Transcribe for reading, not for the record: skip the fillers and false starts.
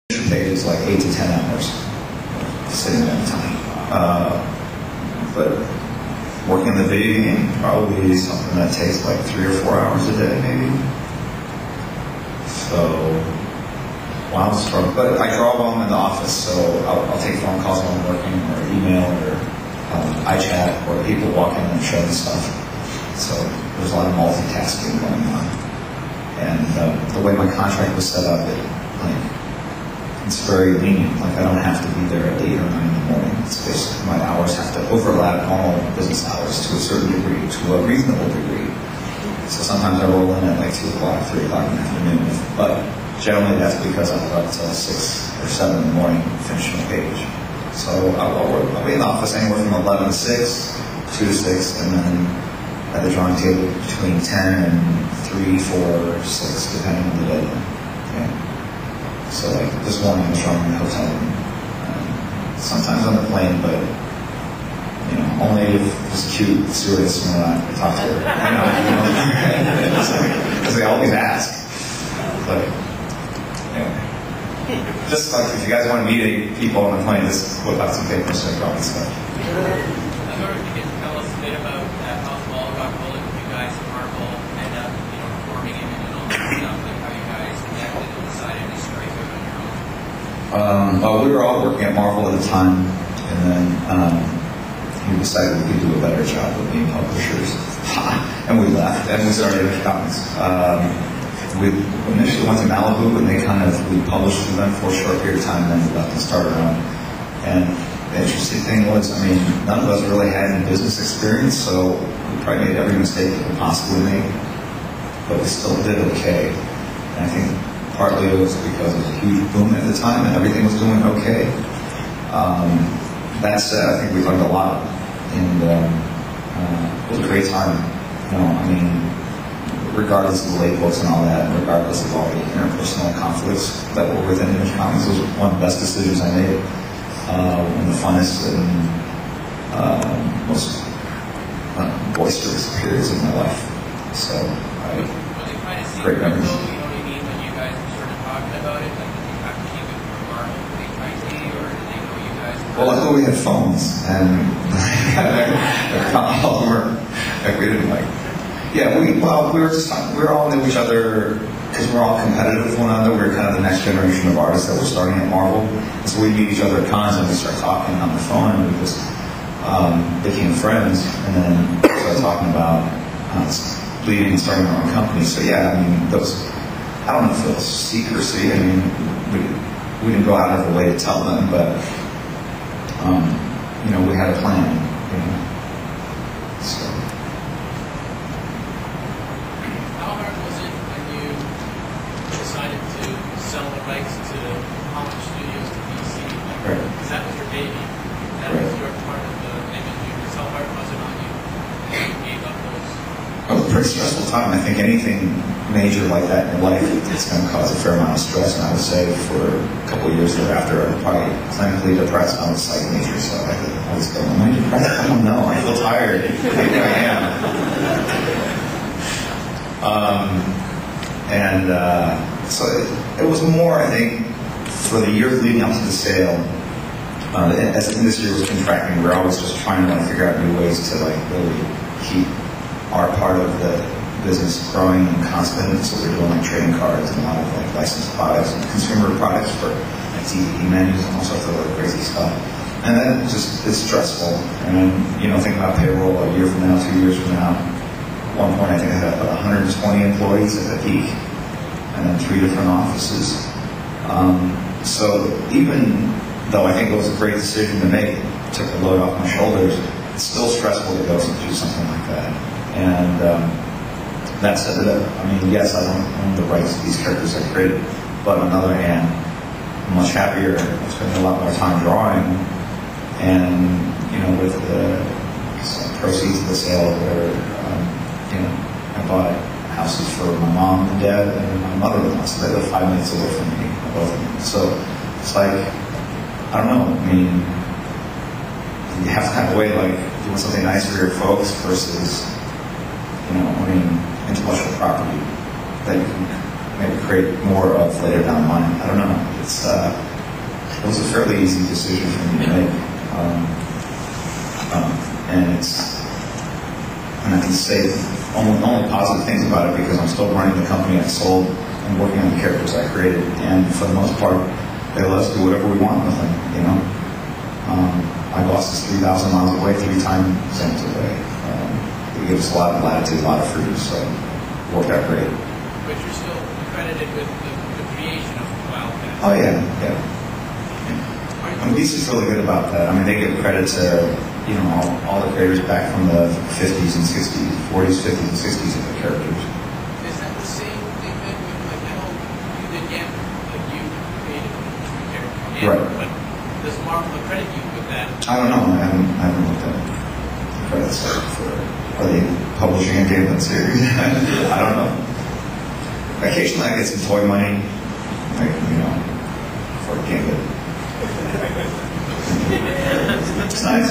pay is like 8 to 10 hours sitting at a time. But working the video game probably is something that takes like 3 or 4 hours a day, maybe. So, Wildstorm. But I draw while I'm in the office, so I'll take phone calls while I'm working, or email, or iChat, or people walk in and show me stuff. So there's a lot of multitasking going on. And the way my contract was set up, it's very lenient. Like, I don't have to be there at 8 or 9 in the morning. It's basically my hours have to overlap normal business hours to a certain degree, to a reasonable degree. So sometimes I roll in at like 2 o'clock, 3 o'clock in the afternoon. But generally that's because I'm up till 6 or 7 in the morning finishing a page. So I'll be in the office anywhere from 11 to 6, 2 to 6, and then at the drawing table between 10 and 3, 4, 6, depending on the deadline. Yeah. So like this morning I was drawing in the hotel room. Sometimes on the plane, but only if this cute stewardess when I talk to her. Because they always ask. But just like if you guys want to meet people on the plane, just whip out some papers and probably stuff. I wonder if you could tell us a bit about how small rock bullet you guys at Marvel end up, performing in and all that stuff, like how you guys connected and decided to strike out on your own. Well, we were all working at Marvel at the time, and then we decided we could do a better job of being publishers. And we left, and we started with comics. We initially went to Malibu, and we published through them for a short period of time, and then we left and started our own. And the interesting thing was, none of us really had any business experience, so we probably made every mistake we could possibly make, but we still did okay. And I think partly it was because it was a huge boom at the time, and everything was doing okay. That said, I think we learned a lot, and it was a great time. Regardless of the labels and all that, and regardless of all the interpersonal conflicts that were within Image Comics, it was one of the best decisions I made. One of the funnest and most boisterous periods of my life. So, great memories. You know what I mean, when you guys were sort of talking about it, like, did you have to keep it from Marvel pretty tightly, or did they know you guys were... Well, luckily we had phones, and we didn't we all knew each other because we're all competitive with one another. We were kind of the next generation of artists that were starting at Marvel, and so we'd meet each other at cons and we'd start talking on the phone, and we just became friends, and then started talking about leading and starting our own company. So yeah, I don't know if it was secrecy. We didn't go out of the way to tell them, but we had a plan. So. How hard was it when you decided to sell the rights to Hollywood Studios to DC? Right. Because that was your baby. That was your part of the image universe. How hard was it on you when you gave up those? It was a pretty stressful time. I think anything major like that in your life, it's going to cause a fair amount of stress. And I would say for a couple of years thereafter, I was probably clinically depressed. I was like major, so I was going, am I depressed? I don't know. I feel tired. Maybe I am. So it was more, I think, for the years leading up to the sale, as the industry was contracting, we were always just trying to figure out new ways to really keep our part of the business growing and constant. So we're doing trading cards and a lot of licensed products and consumer products for DVD menus and all sorts of other crazy stuff. And then it's stressful. And then, think about payroll a year from now, 2 years from now. At one point, I think I had about 120 employees at the peak, and then 3 different offices. So even though I think it was a great decision to make, it took the load off my shoulders, it's still stressful to go through something like that. And that said, yes, I don't own the rights to these characters I created, but on the other hand, I'm much happier. I spend a lot more time drawing, and with the proceeds of the sale, where I bought houses for my mom and dad and my mother-in-law, so they live 5 minutes away from me, both of them. So it's like, I don't know. You have to have a way doing something nice for your folks versus, intellectual property that you can maybe create more of later down the line. I don't know. It was a fairly easy decision for me to make. And I can say only positive things about it because I'm still running the company I sold and working on the characters I created. And for the most part, they let us do whatever we want with them, you know. My boss is 3,000 miles away, 3 time zones away. They give us a lot of latitude, a lot of freedom, so it worked out great. But you're still credited with the creation of Wildcats. Oh yeah, yeah. And Lisa's really good about that. I mean, they give credit to, you know, all the creators back from the 50s and 60s, 40s, 50s, and 60s of the characters. Is that the same thing that with, like, I know you did Gambit, like you created the character Gambit, Right. but does Marvel credit you with that? I don't know. I haven't looked at the credits for are they publishing a Gambit series. I don't know. Occasionally I get some toy money, like, you know, for Gambit. It's nice.